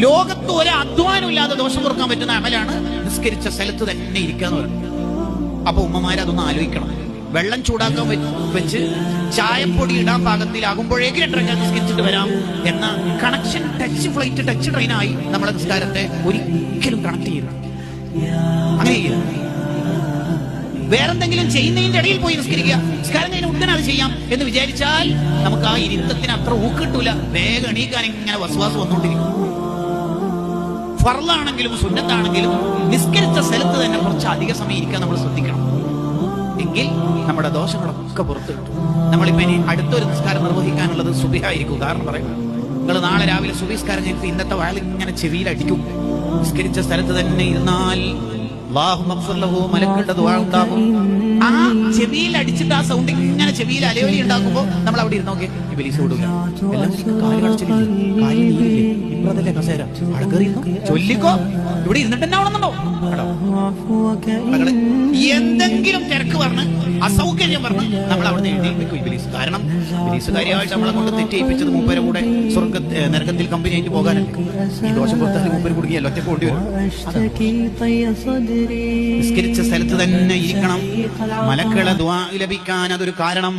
ലോകത്ത് ഒരു അധ്വാനം ഇല്ലാതെ ദോഷം കുറക്കാൻ പറ്റുന്ന അമലാണ് നിസ്കരിച്ച സ്ഥലത്ത് തന്നെ ഇരിക്കുക എന്ന് പറയുന്നത്. അപ്പൊ ഉമ്മമാരതൊന്ന് ആലോചിക്കണം. വെള്ളം ചൂടാക്കാൻ വെച്ച് ചായപ്പൊടി ഇടാൻ പാകത്തിലാകുമ്പോഴേക്കും 2 നിസ്കരിച്ചിട്ട് വരാം എന്ന കണക്ഷൻ ടച്ച് ഫ്ലൈറ്റ് ടച്ച് ട്രെയിനായി നമ്മളെ നിസ്കാരത്തെ ഒരിക്കലും കണക്ട് ചെയ്യരുത്. അങ്ങനെ ചെയ്യരുത്. വേറെന്തെങ്കിലും ചെയ്യുന്നതിന്റെ ഇടയിൽ പോയി നിസ്കരിക്കുക, നിസ്കാരം കഴിഞ്ഞ ഉടനെ അത് ചെയ്യാം എന്ന് വിചാരിച്ചാൽ നമുക്ക് ആ ഇരുത്തത്തിന് അത്ര ഊക്കിട്ടൂല. വേഗം എണീക്കാൻ ഇങ്ങനെ വസ്വാസ് വന്നുകൊണ്ടിരിക്കും. ഫർളാണെങ്കിലും സുന്നത്താണെങ്കിലും നിസ്കരിച്ച സ്ഥലത്ത് തന്നെ കുറച്ച് അധിക സമയം ഇരിക്കാൻ നമ്മൾ ശ്രദ്ധിക്കണം. എങ്കിൽ നമ്മുടെ ദോഷങ്ങളൊക്കെ പുറത്തു കിട്ടും. നമ്മളിപ്പോ ഇനി അടുത്തൊരു നിസ്കാരം നിർവഹിക്കാനുള്ളത് സുബിഹായിരിക്കും. ഉദാഹരണം പറയുന്നത്, നിങ്ങൾ നാളെ രാവിലെ സുബഹിസ്കാരം കഴിഞ്ഞിട്ട് ഇന്നത്തെ വായിൽ ഇങ്ങനെ ചെവിയിൽ അടിക്കും. നിസ്കരിച്ച സ്ഥലത്ത് തന്നെ ഇരുന്നാൽ മലക്കുകളുടെ ദുആ ഉണ്ടാകും. ആ ചെവിയിൽ അടിച്ചിട്ട് ആ സൗണ്ട് ഇങ്ങനെ ചെവിയിൽ അലയൊലി ഉണ്ടാക്കുമ്പോ നമ്മൾ അവിടെ ഇരുന്ന് നോക്കിയേ, ഇബലീസ് വിടൂല. ചൊല്ലിക്കോ, ഇവിടെ ഇരുന്നിട്ട് തന്നെ ആവണമെന്നുണ്ടോ? എന്തെങ്കിലും തിരക്ക് പറഞ്ഞ് അസൗകര്യം പറഞ്ഞ് നമ്മൾ അവിടെ എഴുതിയിരിക്കും ഇബലീസ്. കാരണം ഇബലീസുകാരിയായിട്ട് നമ്മളെ കൊണ്ട് തെറ്റേൽപ്പിച്ചത് മൂപ്പരെ കൂടെ നരകത്തിൽ കമ്പനി ആയിട്ട് പോകാനല്ലേ. ഈ ദോഷം പുറത്താൽ മൂപ്പര് കുടുങ്ങിയല്ലോ, ഒറ്റ കൊണ്ടി വരും. നിസ്കരിച്ച സ്ഥലത്ത് തന്നെ ഇരിക്കണം. മലക്കുകളെ ദുആ ലഭിക്കാൻ അതൊരു കാരണം.